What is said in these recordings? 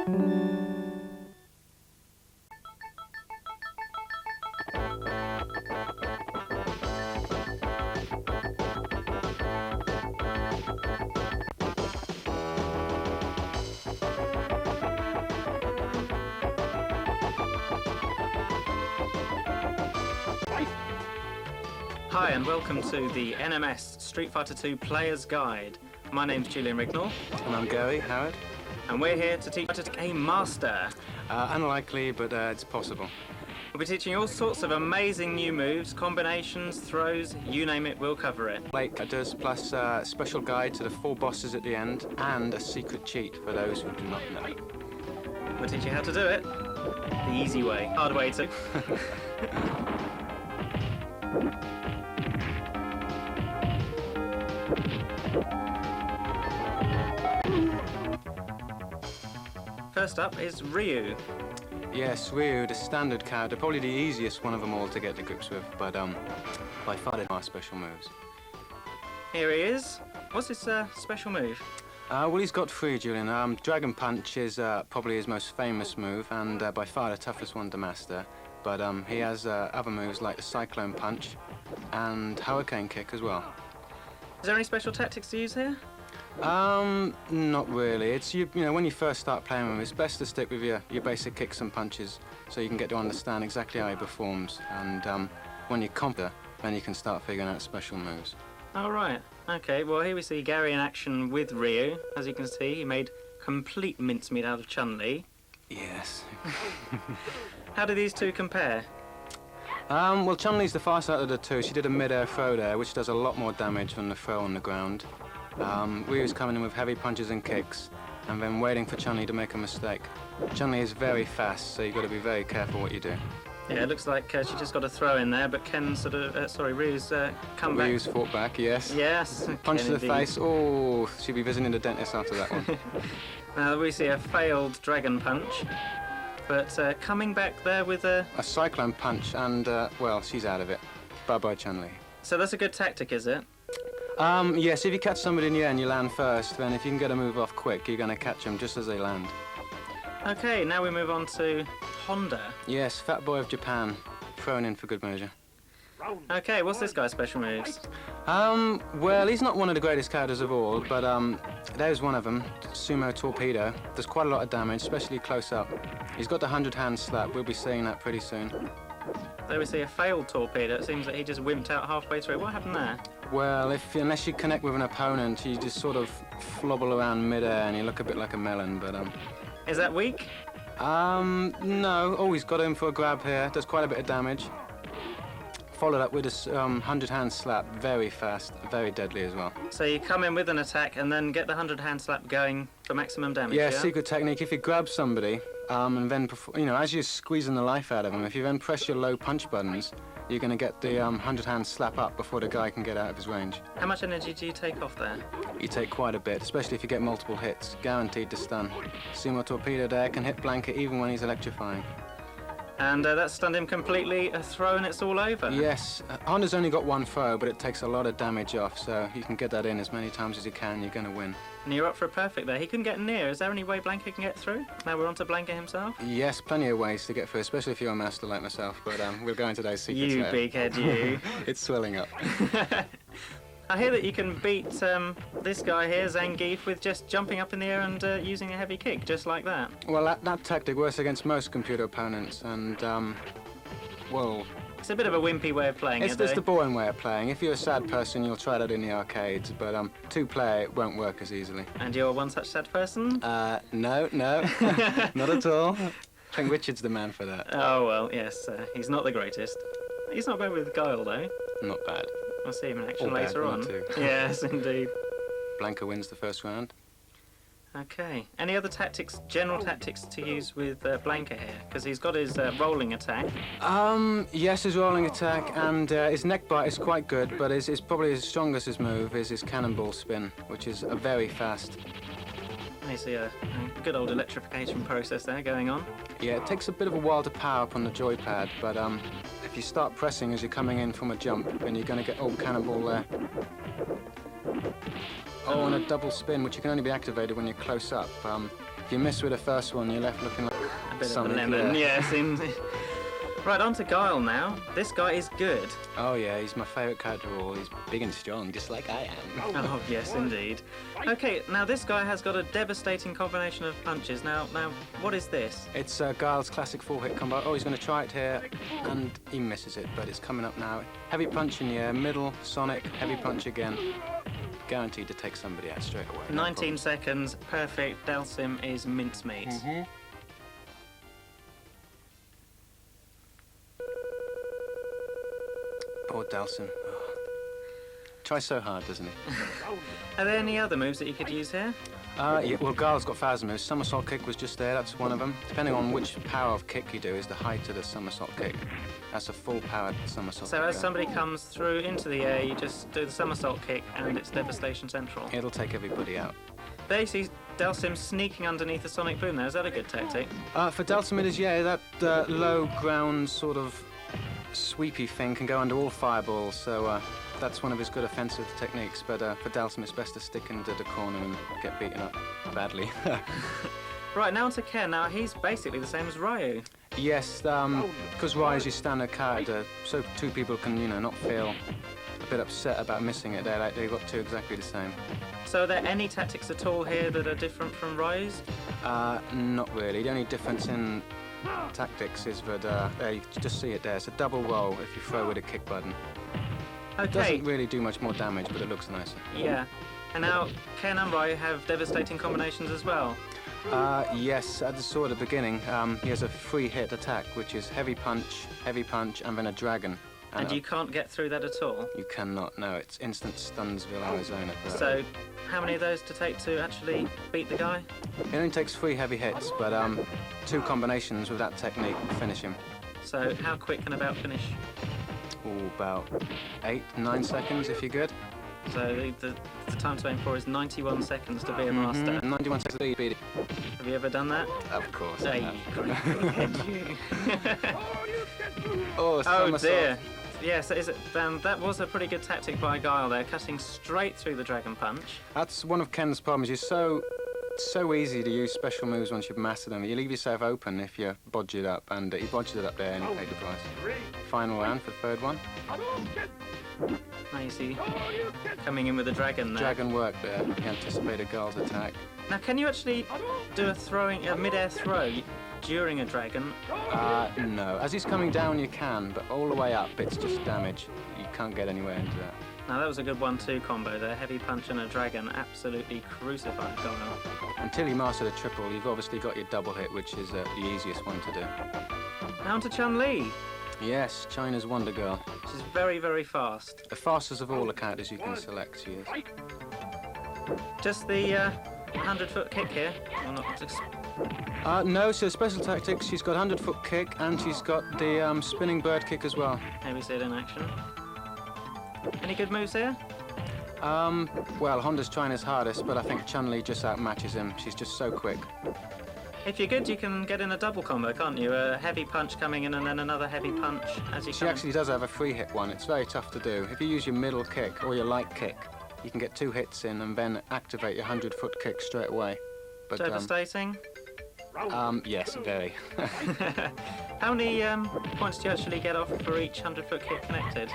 Hi and welcome to the NMS Street Fighter 2 Player's Guide. My name's Julian Rignall. And I'm Gary Howard. And we're here to teach you to game master. Unlikely, but it's possible. We'll be teaching you all sorts of amazing new moves, combinations, throws, you name it, we'll cover it. Like does, plus a special guide to the 4 bosses at the end, and a secret cheat for those who do not know. We'll teach you how to do it the easy way, hard way to. First up is Ryu. Yes, Ryu, the standard character, probably the easiest one of them all to get to grips with, but by far they're our special moves. Here he is. What's his special move? Well, he's got 3, Julian. Dragon Punch is probably his most famous move, and by far the toughest one to master. But he has other moves like the Cyclone Punch and Hurricane Kick as well. Is there any special tactics to use here? Not really. It's you know, when you first start playing with him, it's best to stick with your basic kicks and punches so you can get to understand exactly how he performs. And when you're confident, then you can start figuring out special moves. Oh, right. Okay, well, here we see Gary in action with Ryu. As you can see, he made complete mincemeat out of Chun-Li. Yes. How do these two compare? Well, Chun-Li's the fastest out of the two. She did a mid-air throw there, which does a lot more damage than the throw on the ground. Ryu's coming in with heavy punches and kicks, and then waiting for Chun-Li to make a mistake. Chun-Li is very fast, so you've got to be very careful what you do. Yeah, it looks like she just got a throw in there, but Ken sort of, Ryu's come back. Ryu's fought back, yes. Yes. Punch to the face. Oh, she'll be visiting the dentist after that one. Now we see a failed Dragon Punch, but coming back there with a Cyclone Punch, and, well, she's out of it. Bye-bye, Chun-Li. So that's a good tactic, is it? Yes, if you catch somebody in the air and you land first, then if you can get a move off quick, you're going to catch them just as they land. Okay, now we move on to Honda. Yes, Fat Boy of Japan, thrown in for good measure. Okay, what's this guy's special moves? Well, he's not one of the greatest characters of all, but there's one of them, Sumo Torpedo. Does quite a lot of damage, especially close up. He's got the 100-hand slap, we'll be seeing that pretty soon. There we see a failed Torpedo. It seems that he just wimped out halfway through. What happened there? Well, unless you connect with an opponent, you just sort of flobble around mid-air and you look a bit like a melon, but Is that weak? No. Oh, he's got him for a grab here. Does quite a bit of damage. Followed up with a 100-hand slap. Very fast, very deadly as well. So you come in with an attack and then get the 100-hand slap going for maximum damage, yeah? Secret technique. If you grab somebody, and then, as you're squeezing the life out of them, if you then press your low punch buttons, you're going to get the 100-hand slap up before the guy can get out of his range. How much energy do you take off there? You take quite a bit, especially if you get multiple hits. Guaranteed to stun. Sumo Torpedo there can hit Blanket even when he's electrifying. And that stunned him completely, a throw and it's all over. Yes, Honda's only got 1 throw, but it takes a lot of damage off, so you can get that in as many times as you can, you're going to win. And you're up for a perfect there. He couldn't get near. Is there any way Blanket can get through? Now we're on to Blanket himself? Yes, plenty of ways to get through, especially if you're a master like myself, but we'll go into those secrets You later. big head, you. It's swelling up. I hear that you can beat this guy here, Zangief, with just jumping up in the air and using a heavy kick, just like that. Well, that tactic works against most computer opponents, and, well... It's a bit of a wimpy way of playing It's the boring way of playing. If you're a sad person, you'll try that in the arcades, but 2-player, it won't work as easily. And you're one such sad person? No, not at all. I think Richard's the man for that. Oh, well, yes, he's not the greatest. He's not bad with Guile, though. Not bad. We'll see him in action All later bad, on. too. Yes, indeed. Blanca wins the first round. Okay. Any other tactics, general tactics to use with Blanca here? Because he's got his rolling attack. Yes, his rolling attack, and his neck bite is quite good, but it's probably his strongest move is his cannonball spin, which is a very fast. You see a good old electrification process there going on. Yeah, it takes a bit of a while to power up on the joypad, but if you start pressing as you're coming in from a jump, then you're going to get old cannonball there. Oh, and a double spin, which you can only be activated when you're close up. If you miss with the first one, you're left looking like A bit Sonic, of a lemon, yeah. yes. Right, on to Guile now. This guy is good. Oh yeah, he's my favourite character of all. He's big and strong, just like I am. Oh, yes, indeed. Okay, now this guy has got a devastating combination of punches. Now, what is this? It's Guile's classic 4-hit combo. Oh, he's going to try it here, and he misses it, but it's coming up now. Heavy punch in the air, middle, Sonic, heavy punch again. Guaranteed to take somebody out straight away. 19 seconds, perfect. Delsium is mincemeat. Poor Delsium. Oh. Tries so hard, doesn't he? Are there any other moves that you could use here? Yeah, well, Guile's got 1,000 moves. Somersault kick was just there, that's one of them. Depending on which power of kick you do is the height of the somersault kick. That's a full-powered somersault kick. So as somebody comes through into the air, you just do the somersault kick and it's devastation central. It'll take everybody out. There you see Delsium sneaking underneath the sonic boom there. Is that a good tactic? For Delsium it is, yeah, that low ground sort of sweepy thing can go under all fireballs, so that's one of his good offensive techniques, but for Delsium it's best to stick into the corner and get beaten up badly. Right, now on to Ken. Now he's basically the same as Ryu. Yes, because Ryu's your standard character, so two people can, you know, not feel a bit upset about missing it. They've got two exactly the same. So are there any tactics at all here that are different from Ryu's? Not really. The only difference in tactics is that there, you can just see it there. It's a double roll if you throw with a kick button. It Okay. doesn't really do much more damage, but it looks nicer. Yeah. And now Ken and Ryu have devastating combinations as well. Yes, at the sort of beginning, he has a 3-hit attack, which is heavy punch, and then a dragon. And you can't get through that at all. You cannot, no. It's instant Stunsville, Arizona. So how many of those to take to actually beat the guy? It only takes 3 heavy hits, but 2 combinations with that technique will finish him. So how quick can a bout finish? Ooh, about 8-9 seconds if you're good. So the time to aim for is 91 seconds to be a master. 91 seconds to beat it. Have you ever done that? Of course. Hey, you. Oh, Oh dear. Yes, that was a pretty good tactic by Guile there, cutting straight through the dragon punch. That's one of Ken's problems. You're so easy to use special moves once you've mastered them. You leave yourself open if you bodge it up, and he bodged it up there and he paid the price. Final round for the third one. Now you see, coming in with the dragon there. Dragon work there. He anticipated Guile's attack. Now can you actually do a mid-air throw during a dragon? No. As he's coming down you can, but all the way up it's just damage. You can't get anywhere into that. Now that was a good 1-2 combo there. Heavy punch and a dragon absolutely crucified Guile. Until you master the triple, you've obviously got your double hit, which is the easiest one to do. Now on to Chun-Li. Yes, China's Wonder Girl. She's very, very fast. The fastest of all the characters you can select, she is. Just the 100-foot kick here. Well, not just... No, so special tactics, she's got 100-foot kick and she's got the spinning bird kick as well. Here we see it in action. Any good moves here? Well, Honda's China's hardest, but I think Chun-Li just outmatches him. She's just so quick. If you're good, you can get in a double combo, can't you? A heavy punch coming in and then another heavy punch as you She come. actually does have a 3-hit one. It's very tough to do. If you use your middle kick or your light kick, you can get 2 hits in and then activate your 100-foot kick straight away. But, Devastating? Yes, very. How many points do you actually get off for each 100-foot kick connected?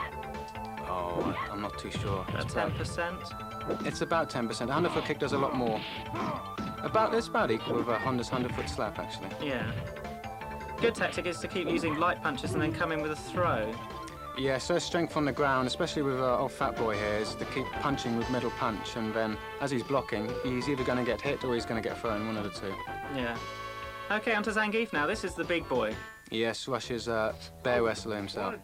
Oh, I'm not too sure. About 10%? It's about 10%. A 100-foot kick does a lot more. It's about equal with a Honda's 100-foot slap, actually. Yeah. Good tactic is to keep using light punches and then come in with a throw. Yeah, so strength on the ground, especially with old fat boy here, is to keep punching with middle punch, and then as he's blocking, he's either going to get hit or he's going to get thrown, one of the two. Yeah. Okay, on to Zangief now. This is the big boy. Yes, Russia's bear wrestler himself.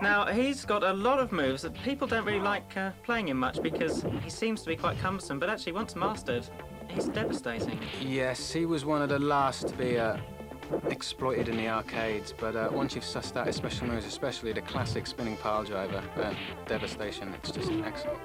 Now, he's got a lot of moves that people don't really like playing him much because he seems to be quite cumbersome, but actually once mastered, he's devastating. Yes, he was one of the last to be exploited in the arcades, but once you've sussed out his special moves, especially the classic spinning pile driver, devastation, it's just excellent.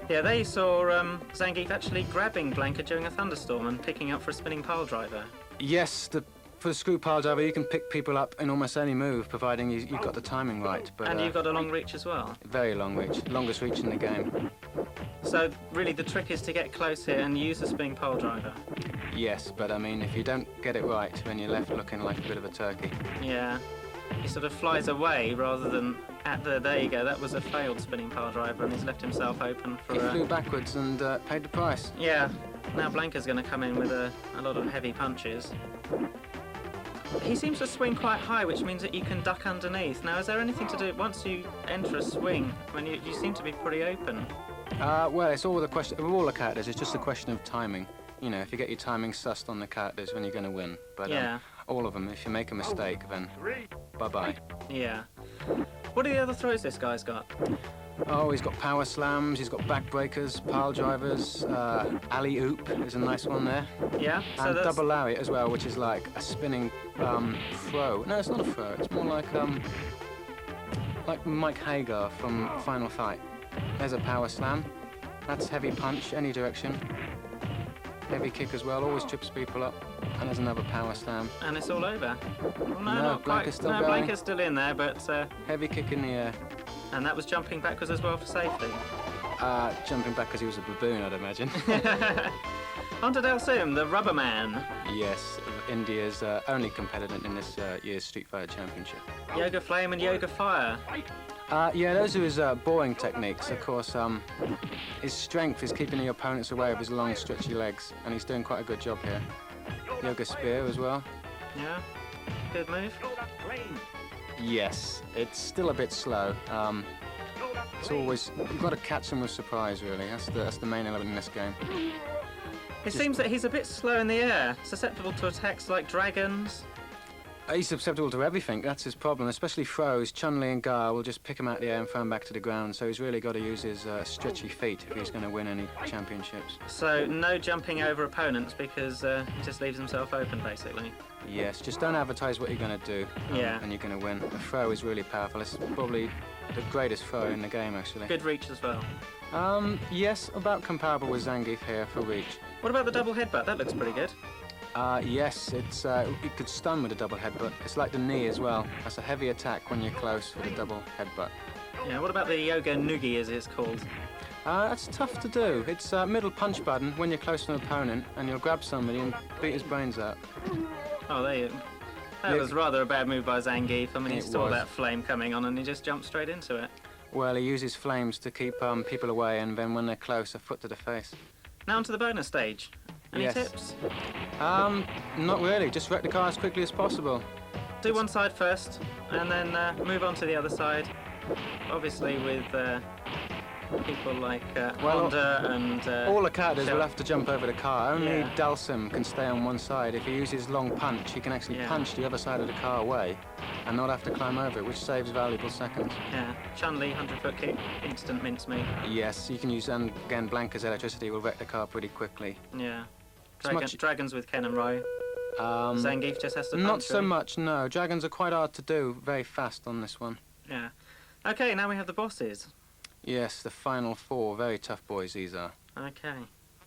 Yeah, they saw Zangief actually grabbing Blanca during a thunderstorm and picking up for a spinning pile driver. Yes, for the screw pile driver, you can pick people up in almost any move, providing you've got the timing right. But, and you've got a long reach as well. Very long reach, longest reach in the game. So really the trick is to get close here and use the spinning pile driver. Yes, but I mean, if you don't get it right, then you're left looking like a bit of a turkey. Yeah. He sort of flies away rather than at the... There you go, that was a failed spinning pile driver, and he's left himself open for He flew backwards and paid the price. Yeah. Now Blanca's going to come in with a lot of heavy punches. He seems to swing quite high, which means that you can duck underneath. Now, is there anything to do... Once you enter a swing, when you seem to be pretty open. Well, it's all the question... With all the characters, it's just a question of timing. You know, if you get your timing sussed on the characters, then you're going to win. But Yeah. all of them, if you make a mistake, then bye-bye. Yeah. What are the other throws this guy's got? Oh, he's got power slams, he's got backbreakers, pile drivers, alley-oop is a nice one there. Yeah? So And that's... double lariat as well, which is like a spinning throw. No, it's not a throw, it's more like Mike Hagar from Final Fight. There's a power slam. That's heavy punch, any direction. Heavy kick as well, always trips people up. And there's another power slam. And it's all over. Well, no, No, not quite. Blanca's still No, going. Blanca's still in there, but... Heavy kick in the air. and that was jumping backwards as well for safety. Jumping back because he was a baboon, I'd imagine. On to Delsium, the rubber man. Yes, India's only competitor in this year's Street Fighter Championship. Yoga Flame and Yoga Fire. Yeah, those are his boring techniques. Of course, his strength is keeping the opponents away with his long, stretchy legs, and he's doing quite a good job here. Yoga Spear as well. Yeah, good move. Yes, it's still a bit slow. It's always, you've got to catch him with surprise, really. That's the main element in this game. It seems that he's a bit slow in the air, susceptible to attacks like dragons. He's susceptible to everything, that's his problem, especially throws. Chun-Li and Guile will just pick him out of the air and throw him back to the ground, so he's really got to use his stretchy feet if he's going to win any championships. So no jumping over opponents because he just leaves himself open, basically. Yes, just don't advertise what you're going to do, Yeah. and you're going to win. The throw is really powerful. It's probably the greatest throw in the game, actually. Good reach as well. Yes, about comparable with Zangief here for reach. What about the double headbutt? That looks pretty good. Yes, it's it could stun with a double headbutt. It's like the knee as well. That's a heavy attack when you're close with a double headbutt. Yeah, what about the Yoga Noogie, as it's called? That's tough to do. It's middle punch button when you're close to an opponent, and you'll grab somebody and beat his brains out. Oh, there you... That Yeah. was rather a bad move by Zangief. I mean, he It saw was. that flame coming on and he just jumped straight into it. Well, he uses flames to keep people away, and then when they're close, a foot to the face. Now onto the bonus stage. Any Yes. tips? Not really. Just wreck the car as quickly as possible. Do one side first, and then move on to the other side. Obviously with people like Well, Honda and... All the characters Shell. will have to jump over the car. Only Yeah. Delsium can stay on one side. If he uses long punch, he can actually Yeah. punch the other side of the car away and not have to climb over it, which saves valuable seconds. Yeah, Chun-Li, 100-foot kick, instant mincemeat. Yes, you can use, and again, Blanca's electricity will wreck the car pretty quickly. Yeah. It's much- Dragons with Ken and Ro. Zangief just has to punch Not so them. much, no. Dragons are quite hard to do, very fast on this one. Yeah. Okay, now we have the bosses. Yes, the final four, very tough boys these are. Okay.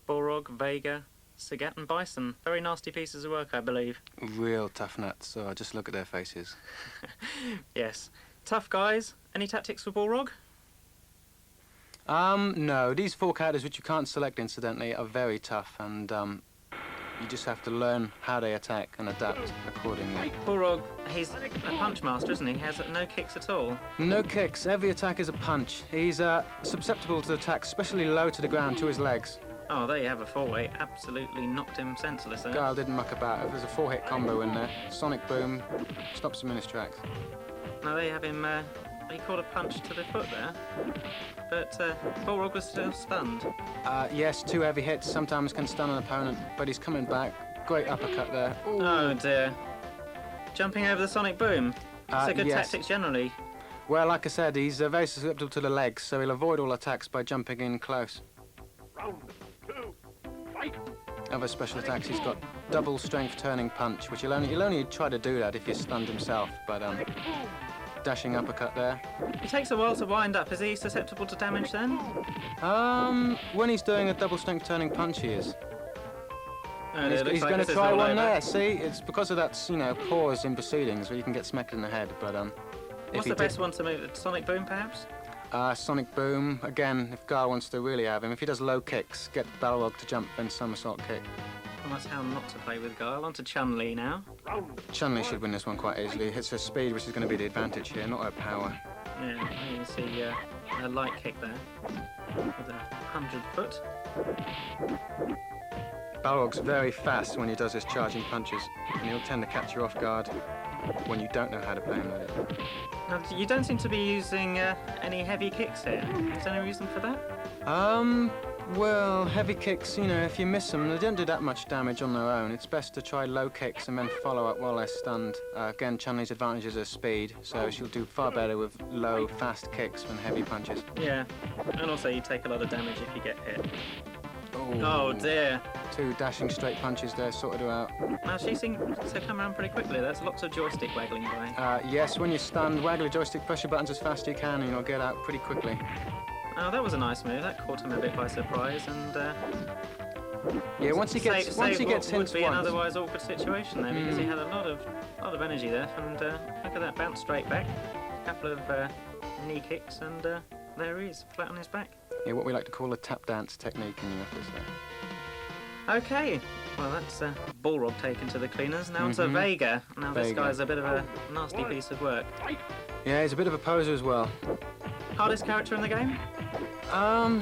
Balrog, Vega, Sagat and Bison. Very nasty pieces of work, I believe. Real tough nuts, so just look at their faces. Yes. Tough guys. Any tactics for Balrog? No, these four characters, which you can't select incidentally, are very tough, and you just have to learn how they attack and adapt accordingly. Balrog, he's a punch master, isn't he? He has no kicks at all. No kicks, every attack is a punch. He's susceptible to attacks, especially low to the ground, to his legs. Oh, there you have a four-way. Absolutely knocked him senseless there. Guile didn't muck about. There's a four-hit combo in there. Sonic boom, stops him in his tracks. Now there you have him, he caught a punch to the foot there. But Balrog was still stunned. Yes, two heavy hits sometimes can stun an opponent, but he's coming back. Great uppercut there. Ooh. Oh dear. Jumping over the sonic boom. It's a good yes. tactic generally. Well, like I said, he's very susceptible to the legs, so he'll avoid all attacks by jumping in close. Round 2, fight! Other special attacks, he's got double strength turning punch, which he'll only try to do that if you're stunned himself, but dashing uppercut there. It takes a while to wind up. Is he susceptible to damage then? When he's doing a double strength turning punch, he is. Oh, He's, it looks he's like going this to is try all one over. there. See, it's because of that, pause in proceedings where you can get smacked in the head. But What's the best one to move? Sonic boom, perhaps? Sonic boom again. If Guile wants to really have him, if he does low kicks, get Balrog to jump, then somersault kick. Well, that's how not to play with Guile. On to Chun-Li now. Round Chun-Li should win this one quite easily. It's her speed which is going to be the advantage here, not her power. Yeah, you can see a light kick there with a 100-foot. Balrog's very fast when he does his charging punches, and he'll tend to catch you off guard when you don't know how to play him with it. Now, you don't seem to be using any heavy kicks here. Is there any reason for that? Well, heavy kicks, you know, if you miss them, they don't do that much damage on their own. It's best to try low kicks and then follow up while they're stunned. Again, Chun-Li's advantage is her speed, so she'll do far better with low, fast kicks than heavy punches. Yeah, and also you take a lot of damage if you get hit. Oh, Oh dear. 2 dashing straight punches there, sorted her out. Now she seems to come around pretty quickly. There's lots of joystick waggling by. Yes, when you're stunned, waggle the joystick, push your buttons as fast as you can, and you'll get out pretty quickly. Oh, that was a nice move. That caught him a bit by surprise, and Yeah, once he gets saved hints what would be an once. otherwise awkward situation there, because he had a lot of energy there, and look at that, bounce straight back, a couple of knee kicks, and there he is, flat on his back. Yeah, what we like to call a tap dance technique in the office there. Okay, well that's Balrog taken to the cleaners. Now onto Vega. Now this Vega. guy's a bit of a nasty piece of work. Yeah, he's a bit of a poser as well. Hardest character in the game?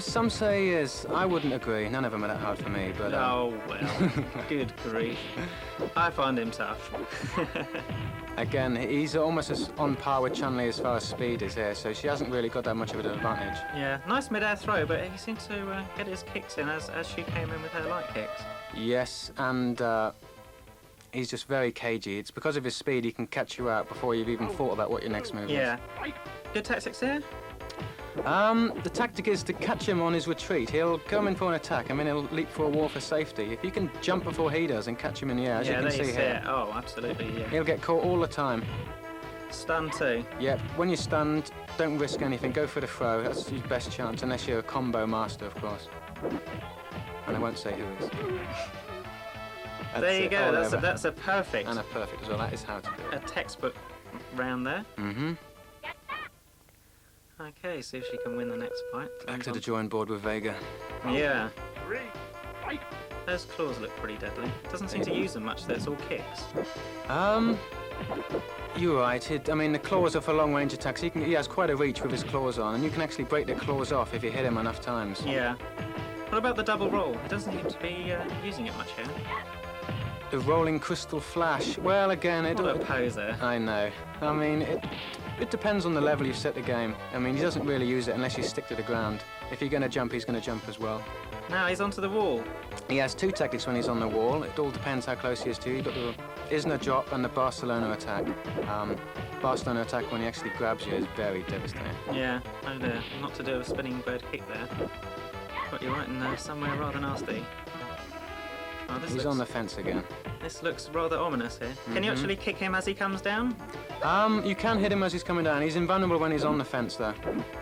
Some say he is. I wouldn't agree. None of them are that hard for me, but... Oh well, good grief. I find him tough. Again, he's almost as on par with Chun-Li as far as speed is here, so she hasn't really got that much of an advantage. Yeah, nice mid-air throw, but he seemed to get his kicks in as she came in with her light kicks. Yes, and he's just very cagey. It's because of his speed he can catch you out before you've even thought about what your next move Yeah. Good tactics here? is. The tactic is to catch him on his retreat. He'll come in for an attack and then he'll leap for a wall for safety. If you can jump before he does and catch him in the air, as you Yeah, can there you see see here, it. Oh, absolutely, yeah. he'll get caught all the time. Stun too. Yep, when you're stunned, don't risk anything. Go for the throw. That's your best chance, unless you're a combo master, of course. And I won't say who is. There you it, go. all That's over. that's a perfect, And a perfect as well. That is how to do a it. textbook round there. Mm-hmm. Okay, see if she can win the next fight. Back to the drawing board with Vega. Yeah, 3, fight! those claws look pretty deadly. Doesn't seem to use them much. Though it's all kicks. You're right. I mean, the claws are for long-range attacks. He has quite a reach with his claws on, and you can actually break the claws off if you hit him enough times. Yeah. What about the double roll? He doesn't seem to be using it much here. The rolling crystal flash. Well, again, What a poser. I know. I mean, it depends on the level you set the game. I mean, he doesn't really use it unless you stick to the ground. If you're going to jump, he's going to jump as well. Now he's onto the wall. He has 2 tactics when he's on the wall. It all depends how close he is to you. You've got the Isna drop and the Barcelona attack. Barcelona attack, when he actually grabs you, is very devastating. Yeah, oh dear. Not to do a spinning bird kick there. Got you right in there, somewhere rather nasty. Oh, He's on the fence again. This looks rather ominous here. Can you actually kick him as he comes down? You can hit him as he's coming down. He's invulnerable when he's on the fence, though.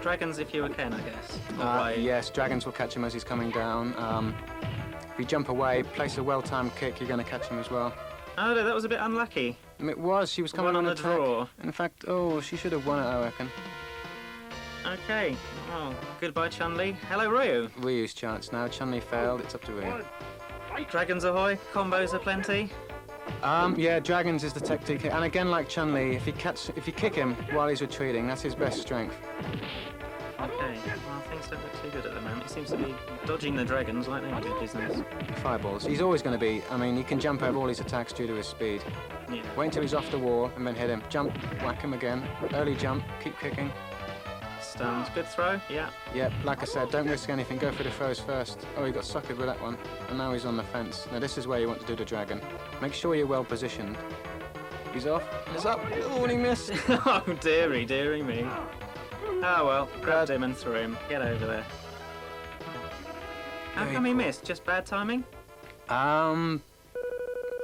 Dragons if you can, I guess. Right. Yes, dragons will catch him as he's coming down. If you jump away, place a well-timed kick, you're going to catch him as well. Oh, no, that was a bit unlucky. It was. She was coming One on the attack. draw. In fact, oh, she should have won it, I reckon. Okay. Oh, goodbye, Chun-Li. Hello, Ryu. Ryu's chance now. Chun-Li failed. It's up to Ryu. Dragons ahoy. Combos are plenty. Yeah, dragons is the tactic, and again, like Chun-Li, if you kick him while he's retreating, that's his best strength. Okay. Well, things don't look too good at the moment. He seems to be dodging the dragons like they do business. Fireballs. He's always going to be. I mean, he can jump over all his attacks due to his speed. Yeah. Wait until he's off the wall and then hit him. Jump, whack him again. Early jump, keep kicking. Stunned. Good throw. Yeah. Yep, like I said, don't risk anything. Go for the throws first. Oh, he got suckered with that one. And now he's on the fence. Now this is where you want to do the dragon. Make sure you're well positioned. He's off. He's up. Oh, and he missed. Oh, dearie me. Oh well, grabbed him and threw him. Get over there. How Very come he cool. missed? Just bad timing? I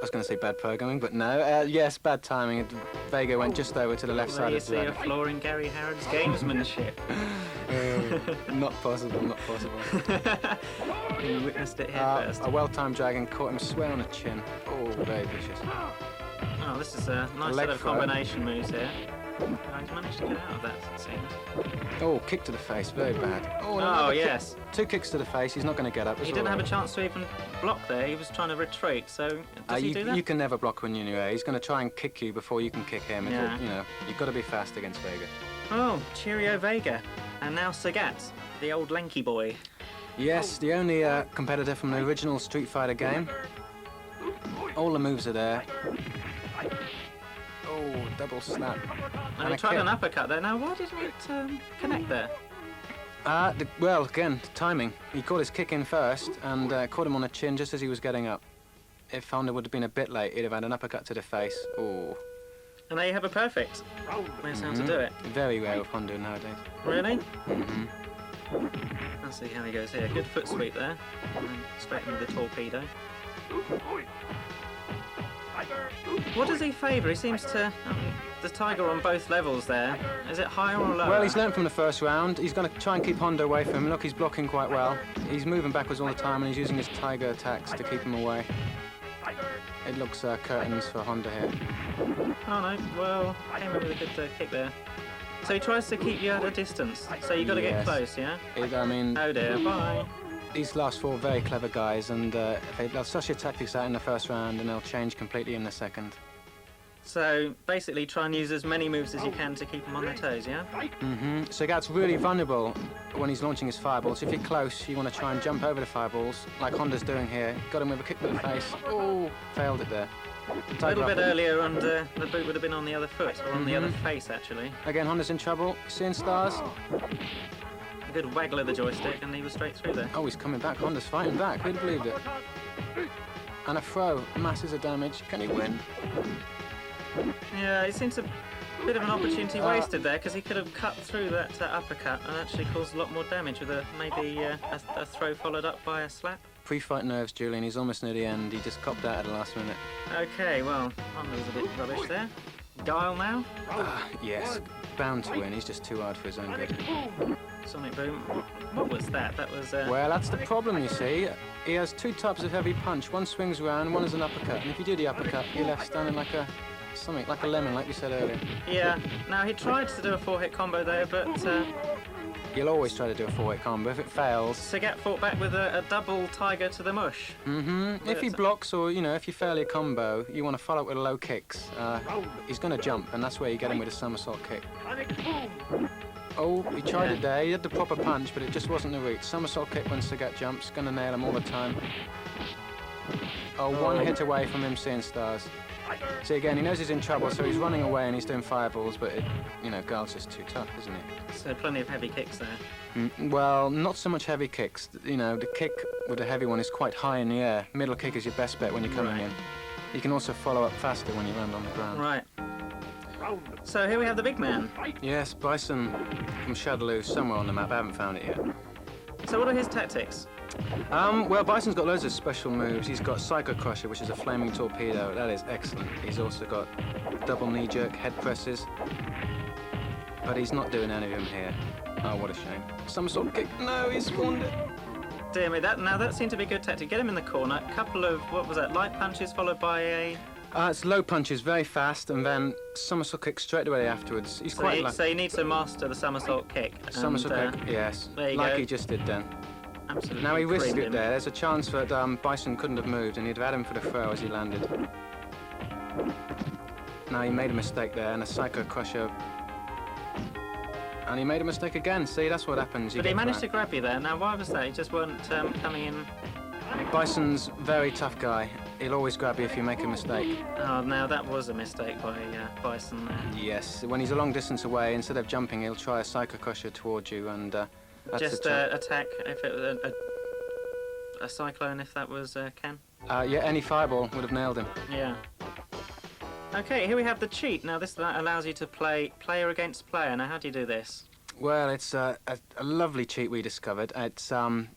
was going to say bad programming, but no. Yes, bad timing. Vega went just over to the left There side you of the see a dragon. flaw in Gary Harrod's gamesmanship. Not possible, not possible. You witnessed it here first. A well-timed dragon caught him square on the chin. Oh, very vicious. Oh, this is a nice leg set of throw. combination moves here. Oh, he's managed to get out of that, it seems. Oh, kick to the face, very bad. Oh, another kick. yes. 2 kicks to the face, he's not going to get up. He didn't have a chance to even block there. He was trying to retreat, so does he do that? You can never block when you're in the air. He's going to try and kick you before you can kick him. Yeah. You know, you've got to be fast against Vega. Oh, cheerio Vega. And now Sagat, the old lanky boy. Yes, the only competitor from the original Street Fighter game. All the moves are there. Oh, double slap. And he tried an uppercut there. Now, why didn't it connect there? Well, again, timing. He caught his kick in first and caught him on the chin just as he was getting up. If Honda would have been a bit late, he'd have had an uppercut to the face. Oh. And there you have a perfect. That's how to do it. Very rare with Honda nowadays. Really? Mm-hmm. Let's see how he goes here. Good foot sweep there. And straight into the torpedo. What does he favour? He seems to... the tiger on both levels there. Is it higher or lower? Well, he's learnt from the first round. He's going to try and keep Honda away from him. Look, he's blocking quite well. He's moving backwards all the time and he's using his tiger attacks to keep him away. It looks curtains for Honda here. Oh no, well, came in with a good kick there. So he tries to keep you at a distance. So you've got to get close, yeah? I mean... Oh dear, bye. These last 4 very clever guys, and they'll suss your tactics out in the first round and they'll change completely in the second. So basically try and use as many moves as you can to keep them on their toes, yeah? Mm-hmm. Sagat's really vulnerable when he's launching his fireballs. If you're close, you want to try and jump over the fireballs, like Honda's doing here. Got him with a kick to the face. Oh, failed it there. A little bit earlier and the boot would have been on the other foot, or on the other face actually. Again, Honda's in trouble. Seeing stars. A good waggle of the joystick and he was straight through there. Oh, he's coming back. Honda's fighting back. Who'd have believed it? And a throw. Masses of damage. Can he win? Yeah, it seems a bit of an opportunity wasted there, because he could have cut through that uppercut and actually caused a lot more damage with maybe a throw followed up by a slap. Pre-fight nerves, Julian. He's almost near the end. He just copped out at the last minute. Okay, well, Honda was a bit rubbish there. Guile now? Yes. Bound to win. He's just too hard for his own good. Sonic Boom. What was that? That was... Well, that's the problem, you see. He has 2 types of heavy punch. One swings around, one is an uppercut. And if you do the uppercut, you're left standing like a... something like a lemon, like you said earlier. Yeah. Now, he tried to do a 4-hit combo there, but... He'll always try to do a 4-hit combo. If it fails... Sagat fought back with a double tiger to the mush. Mm-hmm. If he blocks or, you know, if you fail your combo, you want to follow up with low kicks. He's going to jump, and that's where you get him with a somersault kick. Oh, he tried it there. He had the proper punch, but it just wasn't the route. Somersault kick when Sagat jumps. Going to nail him all the time. Oh, 1 hit away from him seeing stars. See, again, he knows he's in trouble, so he's running away and he's doing fireballs, but, you know, Guile's just too tough, isn't he? So plenty of heavy kicks there. Well, not so much heavy kicks. You know, the kick with the heavy one is quite high in the air. Middle kick is your best bet when you're coming in. You can also follow up faster when you land on the ground. Right. So here we have the big man. Yes, Bison from Shadaloo, somewhere on the map. I haven't found it yet. So what are his tactics? Well, Bison's got loads of special moves. He's got Psycho Crusher, which is a flaming torpedo. That is excellent. He's also got double knee jerk, head presses. But he's not doing any of them here. Oh, what a shame. Somersault kick. No, he's spawned it. Dear me, that seemed to be a good tactic. Get him in the corner. A couple of, what was that, light punches followed by a... It's low punches, very fast, and then somersault kick straight away afterwards. He's quite lucky. So you need to master the somersault kick. Somersault kick, yes. There you like go. he just did then. Absolutely. Now he risked creamed it him. there. There's a chance that Bison couldn't have moved, and he'd have had him for the throw as he landed. Now he made a mistake there, and a Psycho Crusher. And he made a mistake again. See, that's what happens. But he managed to grab you there. Now, why was that? He just weren't coming in. Bison's a very tough guy. He'll always grab you if you make a mistake. Oh, now that was a mistake by Bison there. Yes, when he's a long distance away, instead of jumping, he'll try a Psycho Crusher towards you, and that's Just the attack if it was a cyclone, if that was Ken. yeah, any fireball would have nailed him. Yeah. Okay, here we have the cheat. Now this allows you to play player against player. Now how do you do this? Well, it's a lovely cheat we discovered. It's down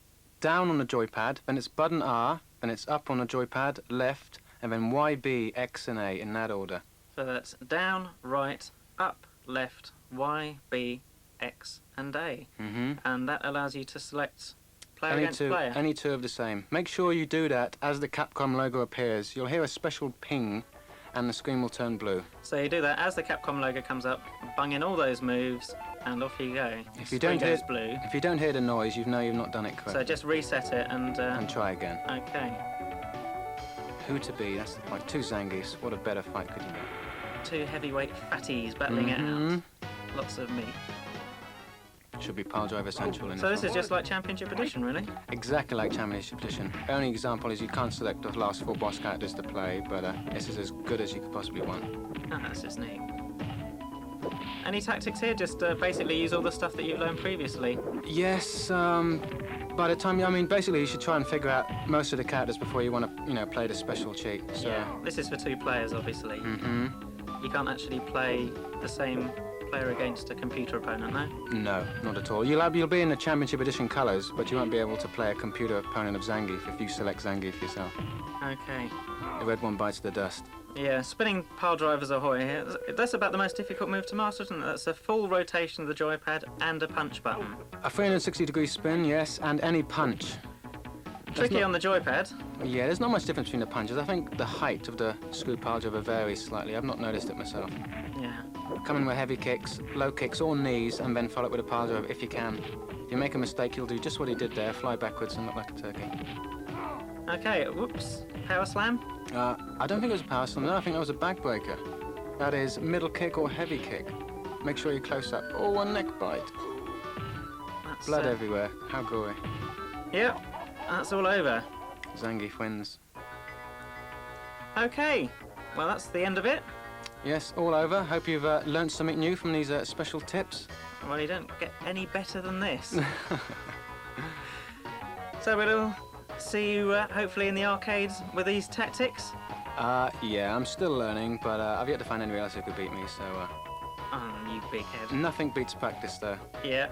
on the joypad, then it's button R, then it's up on the joypad, left, and then Y, B, X, and A in that order. So that's down, right, up, left, Y, B, X, and A. Mm-hmm. And that allows you to select player against player. Any 2 of the same. Make sure you do that as the Capcom logo appears. You'll hear a special ping, and the screen will turn blue. So you do that as the Capcom logo comes up, bung in all those moves, and off you go. If you don't Screen hear, goes blue. if you don't hear the noise, you know you've not done it So correctly. just reset it and. And try again. Okay. Who to be? That's the fight. 2 Zangiefs. What a better fight could you get? 2 heavyweight fatties battling it out. Lots of meat. Should be pile driver central in So this this is just like Championship Edition, really? Exactly like Championship Edition. Only example is you can't select the last 4 boss characters to play, but this is as good as you could possibly want. Oh, that's just neat. Any tactics here? Just basically use all the stuff that you've learned previously. Yes, by the time, I mean, basically you should try and figure out most of the characters before you want to, you know, play the special cheat. So. Yeah. This is for 2 players, obviously. You can't actually play the same player against a computer opponent, no? No, not at all. You'll be in the Championship Edition colours, but you won't be able to play a computer opponent of Zangief if you select Zangief yourself. Okay. The red one bites the dust. Yeah, spinning pile drivers ahoy here. That's about the most difficult move to master, isn't it? That's a full rotation of the joypad and a punch button. A 360-degree spin, yes, and any punch. Tricky on the joypad. Yeah, there's not much difference between the punches. I think the height of the screw pile driver varies slightly. I've not noticed it myself. Yeah. Come in with heavy kicks, low kicks, or knees, and then follow it with a pile driver if you can. If you make a mistake, you'll do just what he did there, fly backwards and look like a turkey. Okay, whoops. Power slam. I don't think it was a power slam. No, I think that was a backbreaker. That is middle kick or heavy kick. Make sure you're close up. Oh, a neck bite. That's, Blood everywhere. How gory. Yep, that's all over. Zangief wins. Okay, well that's the end of it. Yes, all over. Hope you've learned something new from these special tips. Well, you don't get any better than this. So we'll see you hopefully in the arcades with these tactics. Yeah, I'm still learning, but I've yet to find anybody else who could beat me, so Oh, you big head. nothing beats practice, though. Yeah.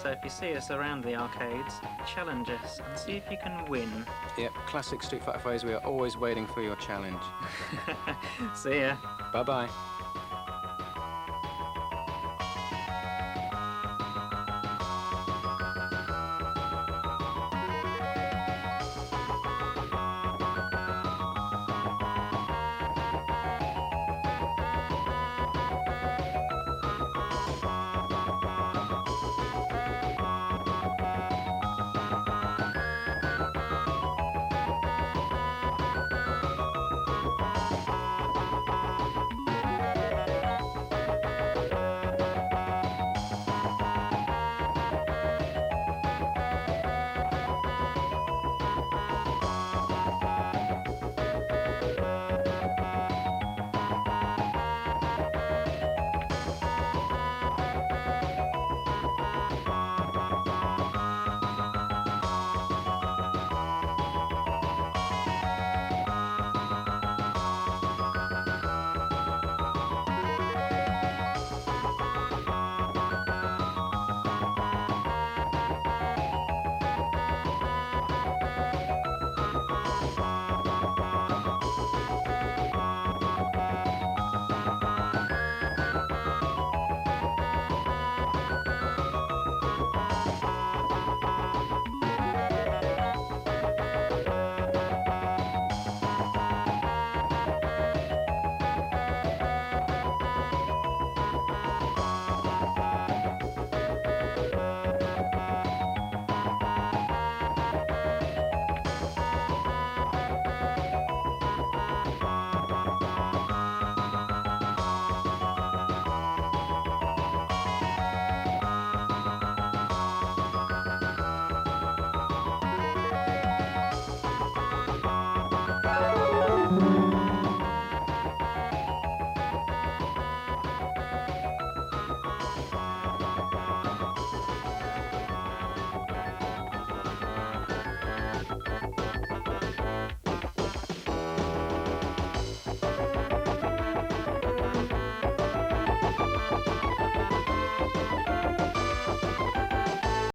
So if you see us around the arcades, challenge us and see if you can win. Yep, classic Street Fighter phrase, we are always waiting for your challenge. See ya. Bye-bye.